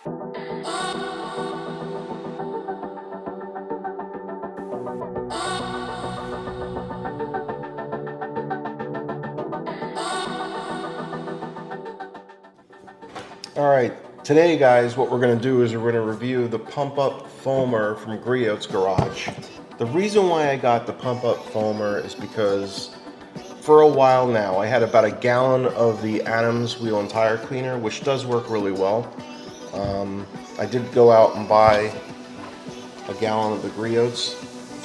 All right, today guys, what we're gonna do is we're gonna review the pump up foamer from Griot's Garage. The reason why I got the pump up foamer is because for a while now, I had about a gallon of the Adams wheel and tire cleaner, which does work really well. I did go out and buy a gallon of the Griot's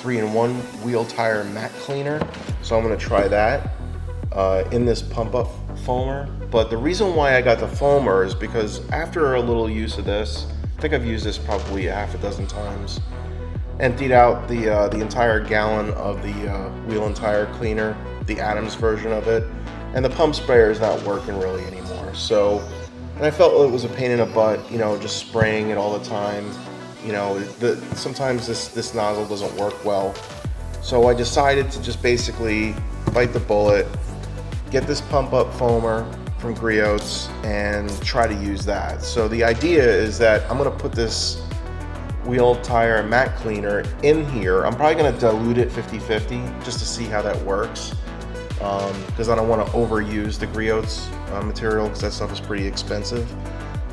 3-in-1 wheel tire mat cleaner, so I'm gonna try that in this pump up foamer. But the reason why I got the foamer is because after a little use of this, I think I've used this probably half a dozen times, emptied out the entire gallon of the wheel and tire cleaner, the Adams version of it, and the pump sprayer is not working really anymore. So, and I felt it was a pain in the butt, you know, just spraying it all the time. You know, sometimes this nozzle doesn't work well. So I decided to just basically bite the bullet, get this pump up foamer from Griot's and try to use that. So the idea is that I'm gonna put this wheel, tire, and mat cleaner in here. I'm probably gonna dilute it 50-50 just to see how that works, because I don't want to overuse the Griot's material because that stuff is pretty expensive.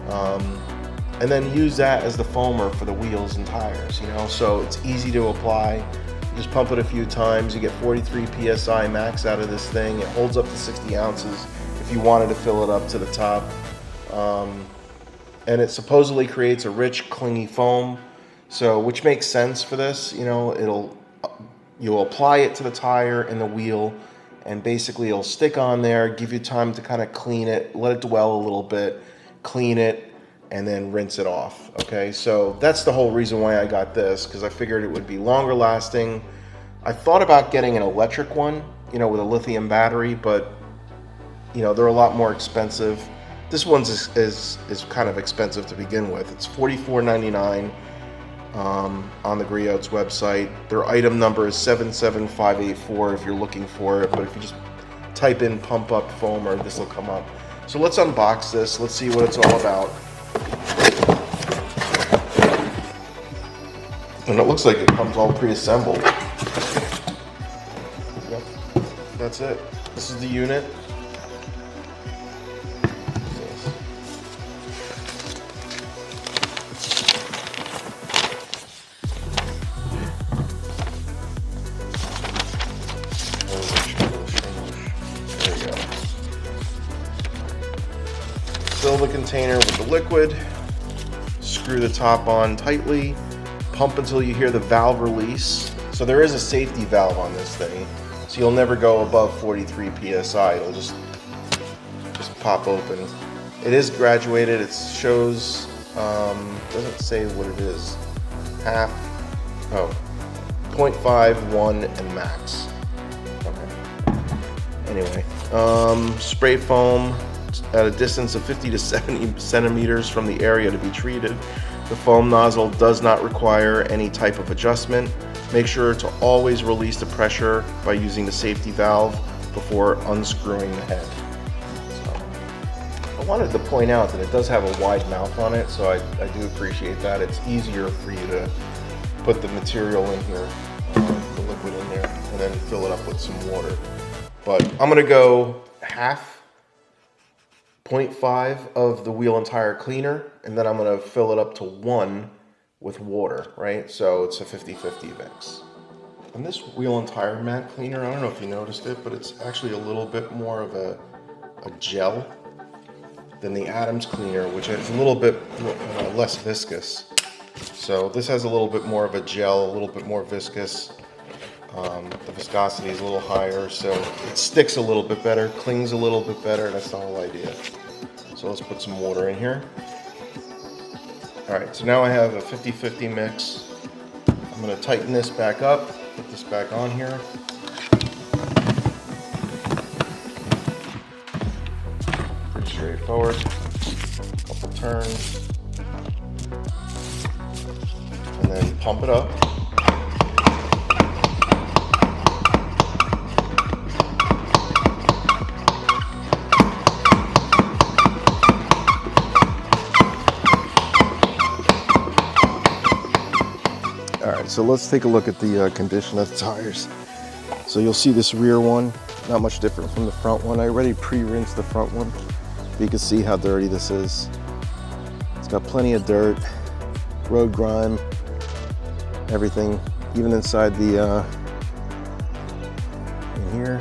And then use that as the foamer for the wheels and tires, you know, so it's easy to apply. You just pump it a few times, you get 43 psi max out of this thing. It holds up to 60 ounces if you wanted to fill it up to the top. And it supposedly creates a rich, clingy foam, so which makes sense for this. You know, you'll apply it to the tire and the wheel, and basically it'll stick on there, give you time to kind of clean it, let it dwell a little bit, clean it, and then rinse it off. Okay, so that's the whole reason why I got this, because I figured it would be longer lasting. I thought about getting an electric one, you know, with a lithium battery, but you know, they're a lot more expensive. This one's is kind of expensive to begin with. It's $44.99 on the Griot's website. Their item number is 77584 if you're looking for it, but if you just type in pump up foamer, this will come up. So let's unbox this. Let's see what it's all about. And it looks like it comes all pre-assembled. Yep, that's it. This is the unit. Fill the container with the liquid, screw the top on tightly, pump until you hear the valve release. So there is a safety valve on this thing, so you'll never go above 43 psi. It'll just pop open. It is graduated. It shows, doesn't say what it is. 0.5, 1, and max. Okay. Anyway, spray foam at a distance of 50 to 70 centimeters from the area to be treated. The foam nozzle does not require any type of adjustment. Make sure to always release the pressure by using the safety valve before unscrewing the head. So, I wanted to point out that it does have a wide mouth on it, so I do appreciate that. It's easier for you to put the material in here, the liquid in there, and then fill it up with some water. But I'm gonna go half 0.5 of the wheel and tire cleaner, and then I'm going to fill it up to 1 with water, right? So it's a 50-50 mix. And this wheel and tire mat cleaner, I don't know if you noticed it, but it's actually a little bit more of a gel than the Adams cleaner, which is a little bit less viscous. So this has a little bit more of a gel, a little bit more viscous. The viscosity is a little higher, so it sticks a little bit better, clings a little bit better. That's the whole idea. So let's put some water in here. All right, so now I have a 50-50 mix. I'm going to tighten this back up, put this back on here. Pretty straightforward. Couple turns. And then pump it up. Alright, so let's take a look at the condition of the tires. So you'll see this rear one, not much different from the front one. I already pre-rinsed the front one. You can see how dirty this is. It's got plenty of dirt, road grime, everything, even inside the in here.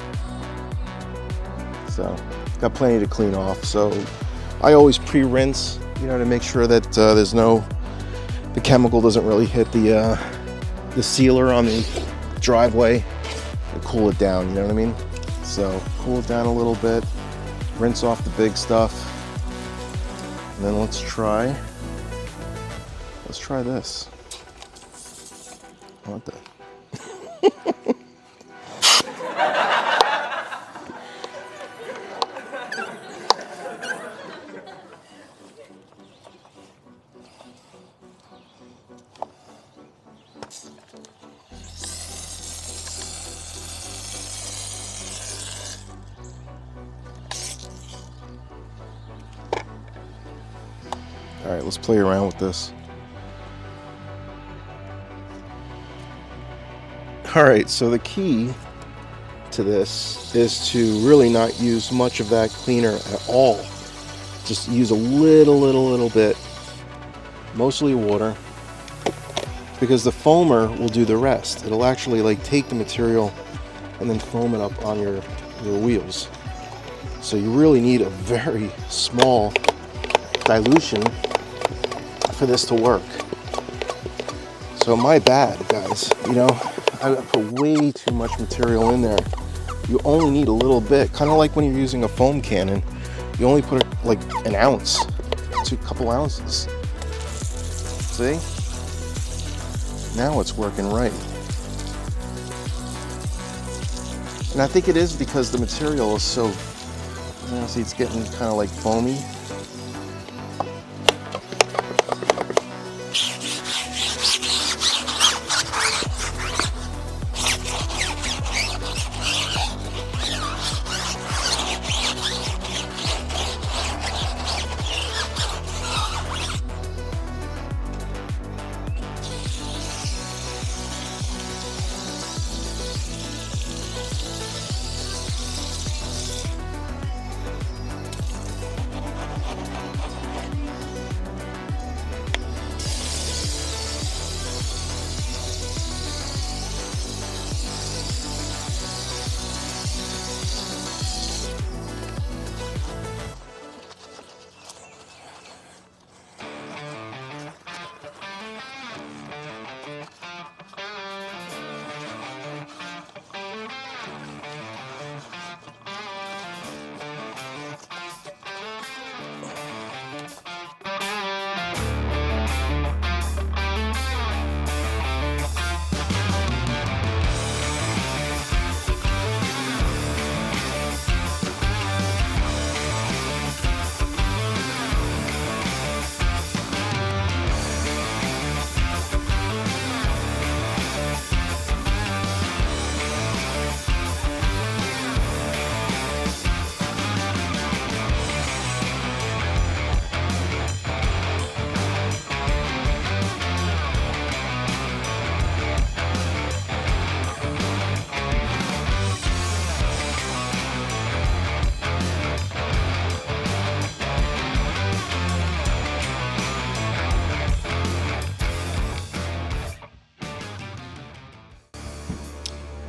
So got plenty to clean off. So I always pre-rinse, you know, to make sure that the chemical doesn't really hit the sealer on the driveway to cool it down, you know what I mean? So cool it down a little bit, rinse off the big stuff, and then let's try this. What the? All right, let's play around with this. All right, so the key to this is to really not use much of that cleaner at all. Just use a little bit, mostly water, because the foamer will do the rest. It'll actually like take the material and then foam it up on your wheels. So you really need a very small dilution for this to work. So my bad, guys, you know, I put way too much material in there. You only need a little bit, kind of like when you're using a foam cannon. You only put like an ounce to a couple ounces. See? Now it's working right. And I think it is because the material is so, you know, see, it's getting kind of like foamy.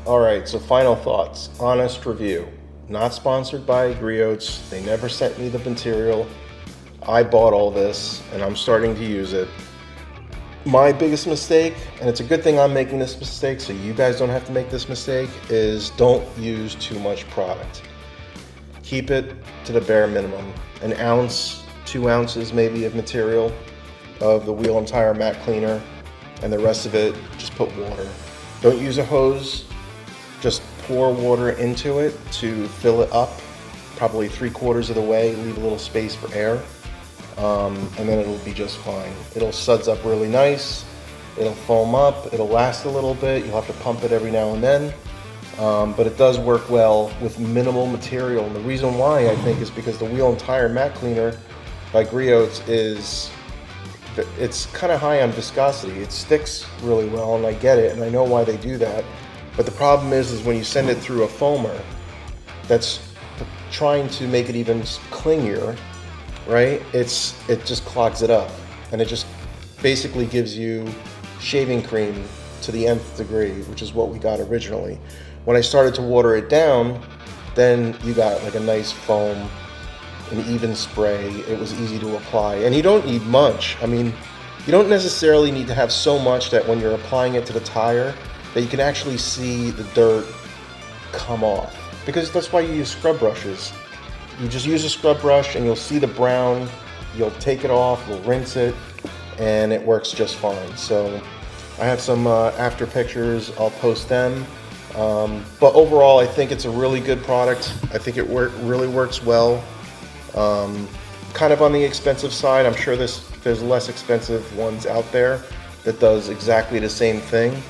All right, so final thoughts, honest review. Not sponsored by Griots. They never sent me the material. I bought all this and I'm starting to use it. My biggest mistake, and it's a good thing I'm making this mistake so you guys don't have to make this mistake, is don't use too much product. Keep it to the bare minimum. An ounce, 2 ounces maybe of material of the wheel and tire mat cleaner, and the rest of it, just put water. Don't use a hose. Just pour water into it to fill it up, probably 3/4 of the way, leave a little space for air, and then it'll be just fine. It'll suds up really nice, it'll foam up, it'll last a little bit, you'll have to pump it every now and then, but it does work well with minimal material. And the reason why, I think, is because the wheel and tire mat cleaner by Griot is it's kind of high on viscosity. It sticks really well, and I get it, and I know why they do that. But the problem is when you send it through a foamer that's trying to make it even clingier, right? It just clogs it up, and it just basically gives you shaving cream to the nth degree, which is what we got originally. When I started to water it down, then you got like a nice foam, an even spray. It was easy to apply, and you don't need much. I mean, you don't necessarily need to have so much that when you're applying it to the tire that you can actually see the dirt come off, because that's why you use scrub brushes. You just use a scrub brush and you'll see the brown, you'll take it off, you'll rinse it, and it works just fine. So I have some after pictures, I'll post them. But overall, I think it's a really good product. I think it really works well. Kind of on the expensive side. I'm sure there's less expensive ones out there that does exactly the same thing.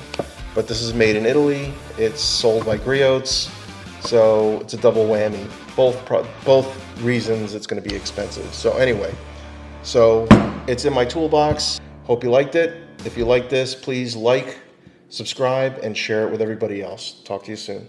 But this is made in Italy. It's sold by Griots, so it's a double whammy. Both reasons it's going to be expensive. So anyway, so it's in my toolbox. Hope you liked it. If you like this, please like, subscribe, and share it with everybody else. Talk to you soon.